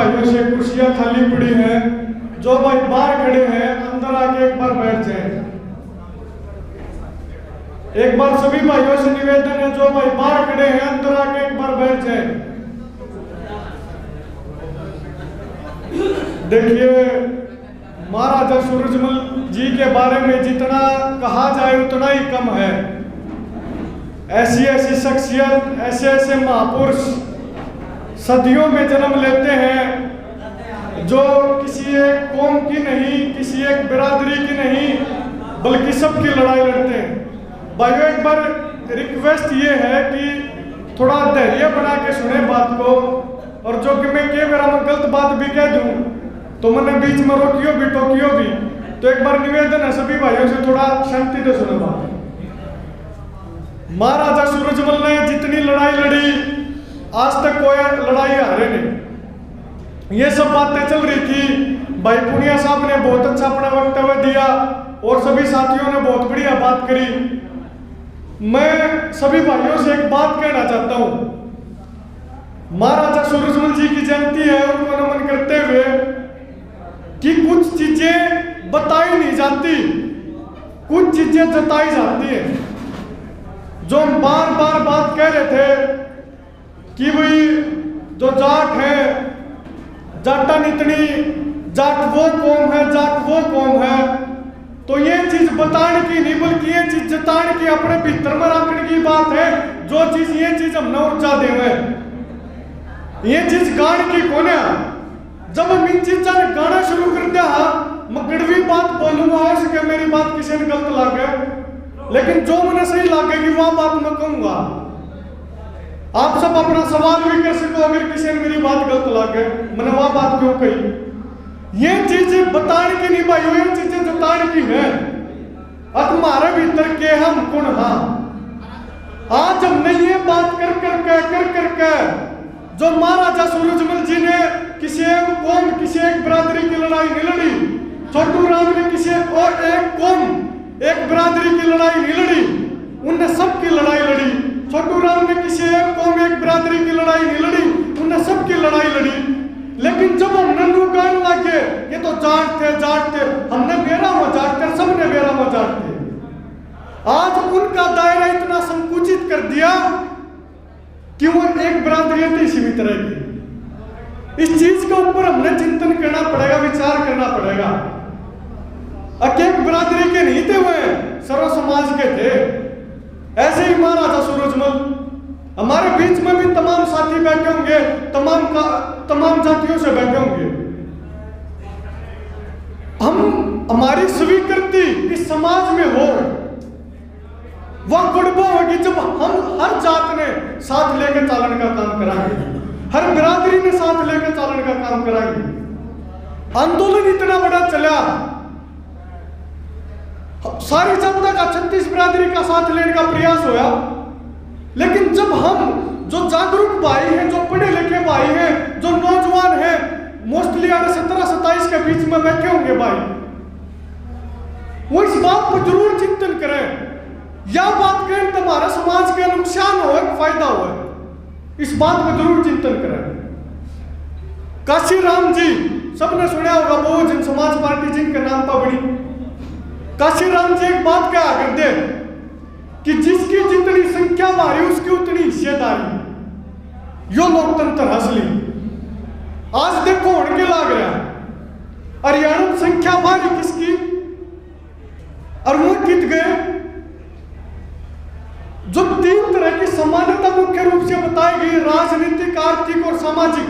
भाइयों से कुर्सियां खाली पड़ी हैं, जो भाई बाहर खड़े हैं अंदर आके एक बार बैठ जाए। एक बार सभी भाइयों से निवेदन है, जो भाई बाहर खड़े हैं अंदर आके एक बार बैठ जाए। देखिए, महाराजा सूरजमल जी के बारे में जितना कहा जाए उतना ही कम है। ऐसी ऐसी शख्सियत, ऐसे ऐसे महापुरुष सदियों में जन्म लेते हैं, जो किसी एक कौम की नहीं, किसी एक बिरादरी की नहीं, बल्कि सबकी लड़ाई लड़ते हैं। भाइयों, एक बार रिक्वेस्ट ये है कि थोड़ा धैर्य बना के सुने बात को, और जो कि मैं कई बार गलत बात भी कह दूं तो मैंने बीच में रोकियो भी टोकियो भी, तो एक बार निवेदन है सभी भाइयों से थोड़ा शांति से सुनो बात। महाराजा सूरजमल ने जितनी लड़ाई लड़ी, आज तक कोई लड़ाई हारे नहीं। ये सब बातें चल रही थी, भाई पुनिया साहब ने बहुत अच्छा अपना वक्तव्य दिया और सभी साथियों ने बहुत बढ़िया बात करी। मैं सभी भाइयों से एक बात कहना चाहता हूं। महाराजा सूरजमल जी की जयंती है, उनको नमन करते हुए कि कुछ चीजें बताई नहीं जाती, कुछ चीजें जताई जाती हैं। जो हम बार बार बात कह रहे थे कि भाई जो जाट है, जाटा नितनी, जाट वो कौम है, जाट वो कौम है, तो ये चीज बताने की नहीं बल्कि ये चीज जताने की, अपने भीतर में रखने की बात है। जो चीज ये चीज हम न ऊर्जा देवे, ये चीज गाने की कौन है। जब हम इन चीजा ने गाना शुरू कर दिया, मैं कड़वी बात बोलूंगा, हो सके मेरी बात किसी ने गलत लागे, लेकिन जो मुझे सही लगेगी वह बात मैं कहूंगा। आप सब अपना सवाल भी कर सको, अगर किसी ने मेरी बात गलत लगे मैंने वह बात क्यों कही। ये चीजें बताने की नहीं भाई, ये चीजें जताने की है। तुम्हारे भीतर के हम कौन, हाँ आज हमने ये बात कर कर जो महाराजा सूरजमल जी ने किसी एक कौम, किसी एक बिरादरी की लड़ाई नहीं लड़ी, छोटू राम ने किसी और एक कौम, एक बिरादरी की लड़ाई नहीं लड़ी, उनने सबकी लड़ाई लड़ी। छोटू राम ने किसी एक कौम, एक बिरादरी की लड़ाई नहीं लड़ी, उनने सबकी लड़ाई लड़ी। लेकिन जब हम नन्नू गाने लगे, ये तो जाट थे, हमने बेरा हुआ जाट थे, सबने बेरा हुआ जाट थे। आज उनका दायरा इतना संकुचित कर दिया कि वो एक बिरादरी ही सीमित रहेगी। इस चीज के ऊपर हमने चिंतन करना पड़ेगा, विचार करना पड़ेगा। एक बिरादरी के नहीं थे, वह सर्व समाज के थे। ऐसे ही महाराजा सूरजमल, हमारे बीच में भी तमाम साथी बैठे होंगे, तमाम जातियों से बैठे होंगे। हमारी स्वीकृति इस समाज में हो, वह गुड़बो होगी जब हम हर जात ने साथ लेकर चालन का काम कराएंगे, हर बिरादरी ने साथ लेकर चालन का काम कराएंगे। आंदोलन इतना बड़ा चला, सारी जनता का 36 बिरादरी का साथ लेने का प्रयास होया, लेकिन जब हम जो जागरूक भाई हैं, जो पढ़े लिखे भाई हैं, जो नौजवान हैं, मोस्टली 17-27 के बीच में बैठे होंगे भाई, वो इस बात पर जरूर चिंतन करें, या बात करें तुम्हारा समाज के नुकसान हो फायदा हो, इस बात पर जरूर चिंतन करें। काशीराम जी सबने सुना होगा, बहुजन समाज पार्टी जिनके नाम पर बनी। काशीराम जी एक बात कहा करते कि जिसकी जितनी संख्या भारी उसकी उतनी हिस्सेदारी, यो लोकतंत्र असली। आज देखो उनके लाग रहा है, हरियाणा में संख्या भारी किसकी, और वो कित गए। जो 3 तरह की समानता मुख्य रूप से बताई गई, राजनीतिक, आर्थिक और सामाजिक।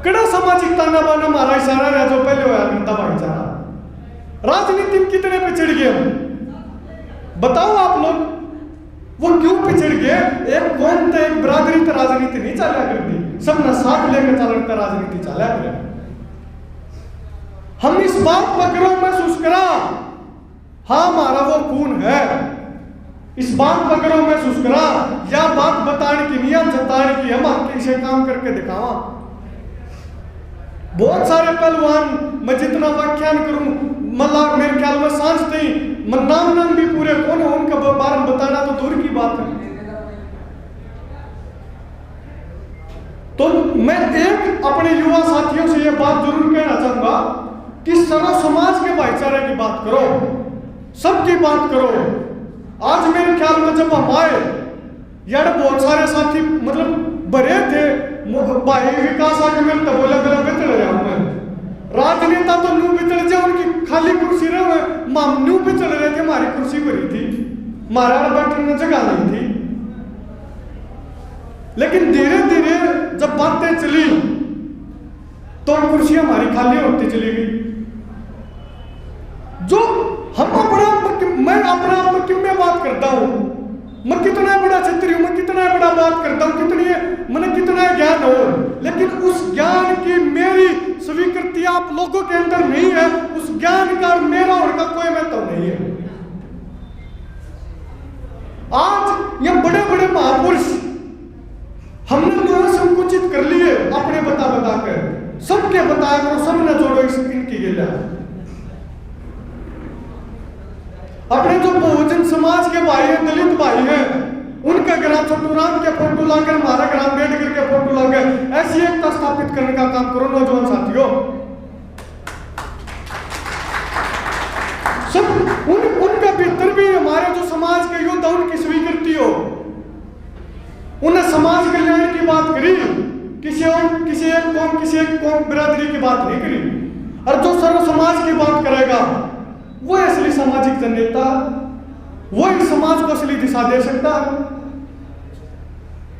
कड़ा सामाजिक ताना बाना हमारा इशारा रहा जो पहले हुआ जनता भाईचारा। राजनीतिक कितने पिछड़ गए हम, बताओ आप लोग, वो क्यों पिछड़ गए। एक कौन थे, एक बिरादरी तो राजनीति नहीं चला करती, सब न साथ लेकर चलता राजनीति चला कर। हम इस बात पर गर्व महसूस करा, हाँ हमारा वो खून है, इस बात पर गर्व महसूस करा। या बात बताने की नहीं, जताने की, हम आपके इसे काम करके दिखावा। बहुत सारे पहलवान, मैं जितना व्याख्यान करूं मतलब मेरे ख्याल में सांस नहीं, मैं नाम भी पूरे कौन है उनका बारे में बताना तो दूर की बात है। तो मैं एक अपने युवा साथियों से यह बात जरूर कहना चाहूंगा कि सर्व समाज के भाईचारे की बात करो, सबकी बात करो। आज मेरे ख्याल में जब हम आए यार बहुत सारे साथी मतलब भरे थे, भाई विकास आके मेरे तो बोला मेरा बिचड़ रहा हूं मैं, राजनेता तो न्यू बिचड़ जाए, उनकी खाली कुर्सी रहे, माम न्यू बिचड़ रहे थे, हमारी कुर्सी भरी थी, हमारा बैठने में जगह नहीं थी। लेकिन धीरे धीरे जब बातें चली तो कुर्सी हमारी खाली होती चली गई। जो हम मैं अपने आप में क्यों मैं बात करता हूं, मैं कितना बड़ा छत्री हूं, मैं कितना बड़ा बात करता हूं, मैंने कितना ज्ञान हो, लेकिन उस ज्ञान की मेरी स्वीकृति आप लोगों के अंदर नहीं है, उस ज्ञान का मेरा उनका कोई महत्व नहीं है। आज ये बड़े बड़े महापुरुष हमने तो संकुचित कर लिए अपने बता कर, सबके बताया करो, सबने जोड़ो इनकी गिला। अपने जो बहुजन समाज के भाई हैं, दलित भाई हैं, उनका ग्राम छोटूराम के फोटो लाकर, हमारा ग्राम अम्बेडकर के फोटो लाकर ऐसी एकता स्थापित करने का काम करो नौजवान साथियों। सब उनका भीतर भी हमारे जो समाज के योद्धा उनकी स्वीकृति हो, उन्हें समाज कल्याण की बात करी, किसी एक कौम बिरादरी की बात नहीं करी। और जो सर्व समाज की बात करेगा वो असली सामाजिक जननेता, वो इस समाज को असली दिशा दे सकता है।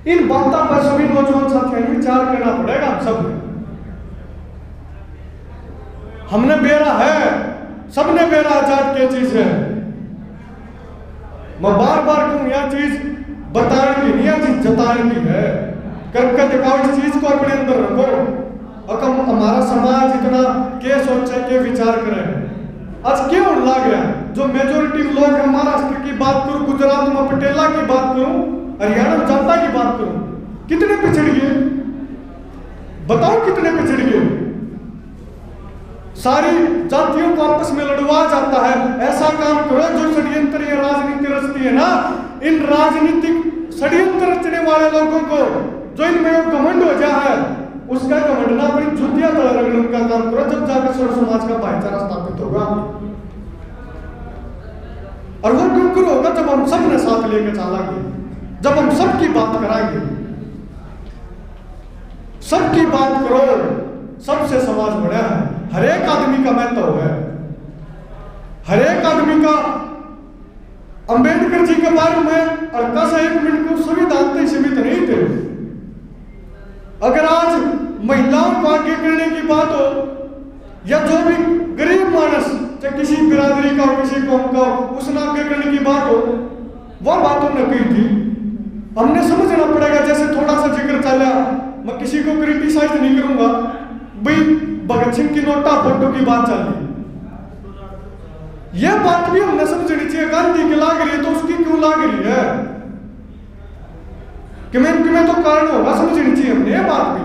इन बातों पर सभी नौजवान साथियों ने विचार करना पड़ेगा। हम सब हमने बेरा है, सबने बेरा जाट क्या चीज है। मैं बार बार कहूं यह चीज बताने की नहीं, यह चीज जताने की है। करके दिखाओ, इस चीज को अपने अंदर रखो। और हमारा समाज इतना क्या सोचे, क्या विचार करे। आज क्यों लग रहा है जो मेजोरिटी लोग हैं, महाराष्ट्र की बात करूं, गुजरात में पटेला की बात करूं, हरियाणा में जनता की बात करूं, कितने पिछड़ गए, बताओ कितने पिछड़ गए। सारी जातियों को आपस में लड़वा जाता है। ऐसा काम करो जो षड्यंत्र या राजनीति रचती है ना, इन राजनीतिक षड्यंत्र रचने वाले लोगों को जो इनमें घमंड हो जाए, उसका घमंड ना अपनी जुतिया रगड़ने का काम करो, जब जाकर सर्व समाज का भाईचारा स्थापित होगा। और वो क्यों होगा जब हम सब ने साथ लेकर चलेंगे, जब हम सबकी बात कराएंगे। सबकी बात करो, सबसे समाज बढ़ा है। हर एक आदमी का महत्व है, हर एक आदमी का। अंबेडकर जी के बारे में हल्का सा 1 मिनट को संविधान तक सीमित नहीं थे। अगर आज महिलाओं को आगे करने की बात हो, या जो भी गरीब मानस चाहे किसी बिरादरी का हो, किसी कौम का हो, उसने आगे करने की बात हो, वह बातों ने कही थी। हमने समझना पड़ेगा। जैसे थोड़ा सा जिक्र चला, मैं किसी को क्रिटिसाइज नहीं करूंगा, भाई भगत सिंह की नोटा फोटो की बात चल रही, यह बात भी हमने समझनी चाहिए। गांधी की लाग रही है तो उसकी क्यों लाग रही है, कि मैं तो कारण होगा, समझनी चाहिए हमने यह बात भी।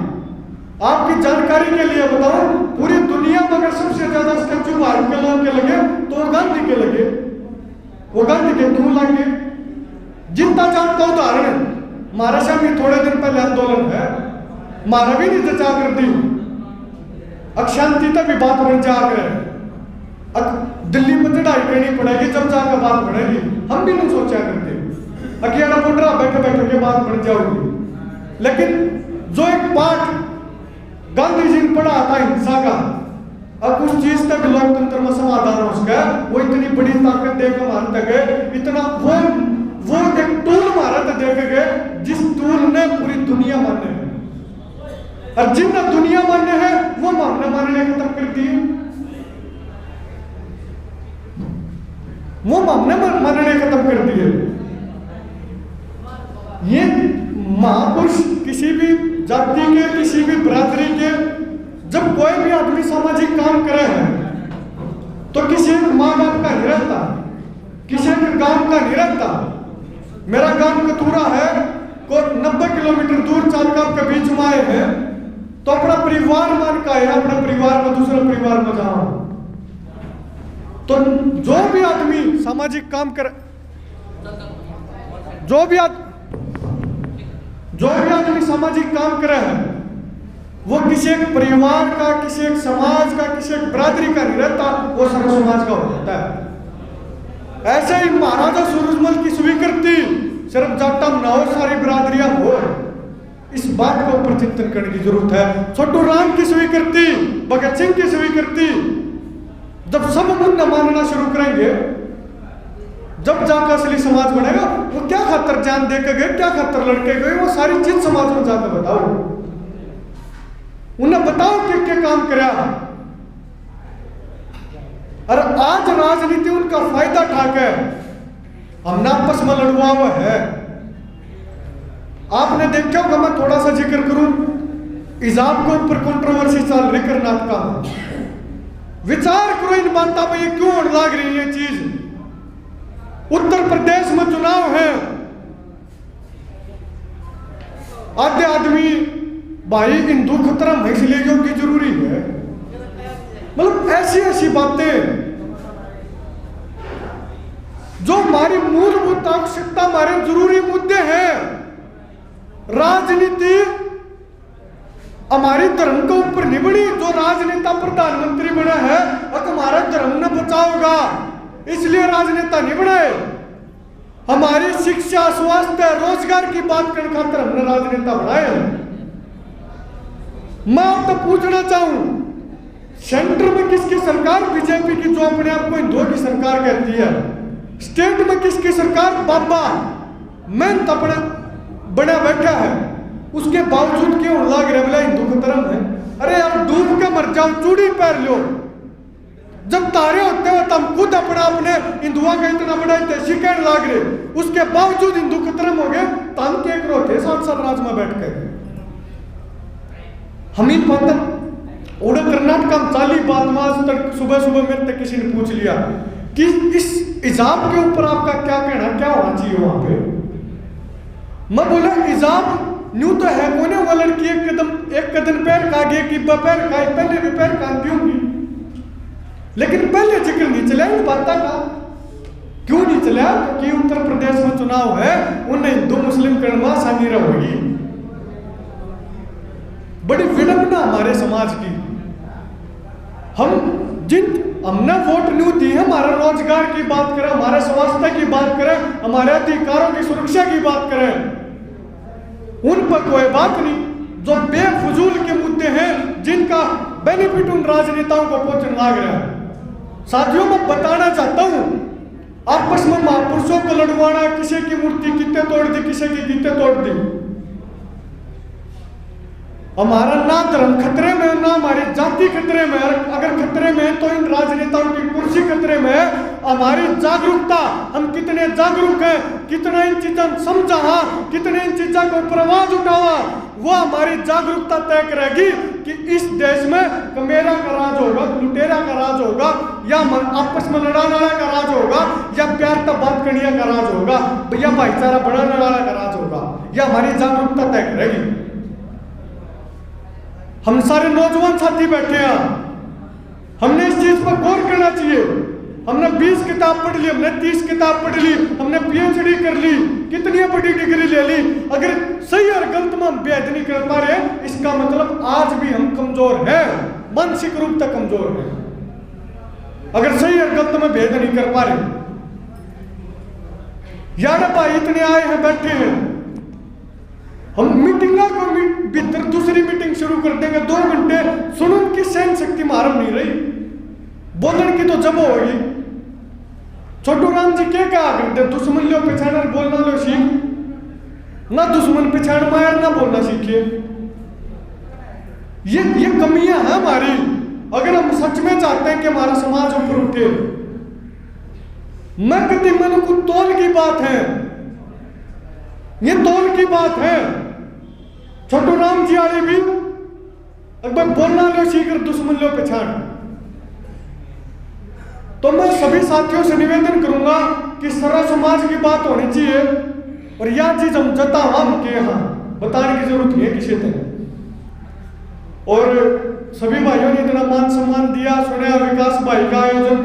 आपकी जानकारी के लिए बताऊं, पूरी दुनिया में अगर सबसे ज्यादा स्टैचू भारत के लोगों के लगे तो वो गांधी के लगे। वो गांधी के क्यों लगे? जितना जानता उदाहरण है, हमारे सामने थोड़े दिन पहले आंदोलन है, हमारा भी नहीं जचा कर दी, अशांति तक भी बात बन जाकर दिल्ली पर चढ़ाई करनी पड़ेगी, जब जाकर बात बढ़ेगी। हम भी नहीं सोचा करते, अकेला पुटरा बैठे बैठे के बात बढ़ जाओगी। लेकिन जो एक पाठ गांधी जी ने पढ़ा था हिंसा का, अब उस चीज तक लोकतंत्र में समाधान हो उसका, वो इतनी बड़ी ताकत देकर हमारे तक है, इतना वो एक टूल हमारा तक देकर गए, जिस टूल ने पूरी दुनिया माने है। और जिनने दुनिया माने है वो मानने खत्म कर दिए, वो मानने खत्म कर दिए। ये महापुरुष किसी भी जाति के, किसी भी बिरादरी के, जब कोई भी आदमी सामाजिक काम करे है तो किसी एक माँ बाप का नहीं रहता, किसी एक गांव का नहीं रहता। मेरा गांव कतूरा है, को 90 किलोमीटर दूर चालगांव के बीच में आए हैं, तो अपना परिवार मान का है, अपना परिवार में दूसरे परिवार में जाओ। तो जो भी आदमी सामाजिक काम करे, जो भी आदमी सामाजिक काम करे है, वो किसी एक परिवार का, किसी एक समाज का, किसी एक बिरादरी का नहीं रहता, वो सर्व समाज का हो जाता है। ऐसे ही महाराजा सूरजमल की स्वीकृति सिर्फ जाटा ना हो, सारी बिरादरियां हो, इस बात के ऊपर चिंतन करने की जरूरत है। छोटू राम की स्वीकृति, भगत सिंह की स्वीकृति, जब सब मुद्दा मानना शुरू करेंगे, जब जाकर असली समाज बनेगा। वो क्या खातर जान दे के गए, क्या खातर लड़के गए, वो सारी चीज समाज में जाकर बताओ, उन्हें बताओ कि क्या काम कराया। और आज राजनीति उनका फायदा ठाके हमने आपस में लड़वा हुआ है। आपने देखा होगा, मैं थोड़ा सा जिक्र करूं, हिजाब के ऊपर कंट्रोवर्सी चल रही कर्नाटक में। विचार करो इन बातों पर, ये क्यों लाग रही है चीज। उत्तर प्रदेश में चुनाव है, आधे आदमी भाई हिंदू खतरा है इसलिए योग्य जरूरी है। मतलब ऐसी ऐसी बातें जो हमारी मूलभूत आवश्यकता, हमारे जरूरी मुद्दे हैं। राजनीति हमारी धर्म के ऊपर नहीं बनी। जो राजनेता प्रधानमंत्री बना है और हमारा धर्म न बचाओगा इसलिए राजनेता नहीं बनाए। हमारी शिक्षा, स्वास्थ्य, रोजगार की बात करने खातिर हमने राजनेता बनाए। मैं आपको पूछना चाहूं, सेंटर में किसकी सरकार? बीजेपी की, जो अपने आप को हिंदुओं की सरकार कहती है। स्टेट में किसकी सरकार? बाबा मेहनत अपना बना बैठा है, उसके बावजूद क्यों लाग रहा है हिंदू का धर्म है। अरे यार डूब के मर जाओ, चूड़ी पहन लो। जब तारे होते हैं तो हम खुद अपना अपने हिंदुओं का इतना बड़ा इतिहास कहने लाग रहे, उसके बावजूद हिंदू का धर्म हो गए तो हम क्या करो थे 7 साल राज में बैठ के। हम इन बात उड़े कर्नाटक में 40 बात में तक सुबह सुबह मेरे तक किसी ने पूछ लिया कि इस हिजाब के ऊपर आपका क्या कहना, क्या होना चाहिए वहां पे। मैं बोला हिजाब न्यू तो है कोने, वो लड़की एक कदम पैर का आगे की पैर का, पहले भी पैर काटती होंगी, लेकिन पहले जिक्र नहीं चला इन बातों का। क्यों नहीं चला? क्योंकि उत्तर प्रदेश में चुनाव है, उन्हें हिंदू मुस्लिम करने में आसानी रहेगी। बड़ी विडंबना हमारे समाज की। हमने वोट न्यू दी है, हमारे रोजगार की बात करें, हमारे स्वास्थ्य की बात करें, हमारे अधिकारों की सुरक्षा की बात करें, उन पर कोई बात नहीं। जो बेफजूल के मुद्दे हैं जिनका बेनिफिट उन राजनेताओं को पहुंचने लग रहा है। साथियों मैं बताना चाहता हूं, आपस में महापुरुषों को लड़वाना, किसी की मूर्ति कितने तोड़ दी, किसी की कितने तोड़ दी। हमारा ना धर्म खतरे में, ना हमारी जाति खतरे में। अगर खतरे में है तो इन राजनेताओं की कुर्सी खतरे में है। हमारी जागरूकता, हम कितने जागरूक हैं, कितना इन चीजों समझा, कितने इन चीजों को ऊपर आवाज उठावा, वो हमारी जागरूकता तय करेगी कि इस देश में कमेरा का राज होगा, लुटेरा का राज होगा, या आपस में लड़ाने वाला का राज होगा, या प्यार तब बात करने का राज होगा, या भाईचारा बढ़ाने वाला का राज होगा। या हमारी जागरूकता तय करेगी। हम सारे नौजवान साथी बैठे हैं, हमने इस चीज पर गौर करना चाहिए। हमने 20 किताब पढ़ ली, हमने 30 किताब पढ़ ली, हमने PhD कर ली, कितनी बड़ी डिग्री ले ली, अगर सही और गलत में हम भेद नहीं कर पा रहे, इसका मतलब आज भी हम कमजोर हैं, मानसिक रूप से कमजोर हैं। अगर सही और गलत में भेद नहीं कर पा रहे, यार भाई इतने आए हैं, बैठे हैं, हम मीटिंग को भीतर दूसरी मीटिंग शुरू कर देंगे, 2 घंटे सुनने की सहन शक्ति मारम नहीं रही, बोलने की तो जब होगी। छोटू राम जी क्या कहा करते, दुश्मन लो पहचान बोलना लो सीख, ना दुश्मन पहचान मायर ना बोलना सीखिए। ये कमियां हैं हमारी। अगर हम सच में चाहते हैं कि हमारा समाज ऊपर उठे, मैं कहती मन को तौल की बात है, ये तौल की बात है। छोटू राम जी आए भी अगर बोलना लो सीख, दुश्मन लो पहचान। तो मैं सभी साथियों से निवेदन करूंगा कि सारा समाज की बात होनी चाहिए, और यह चीज हम जता हम के यहाँ बताने की जरूरत नहीं है किसी तरह। और सभी भाइयों ने इतना मान सम्मान दिया, सुनया विकास भाई का आयोजन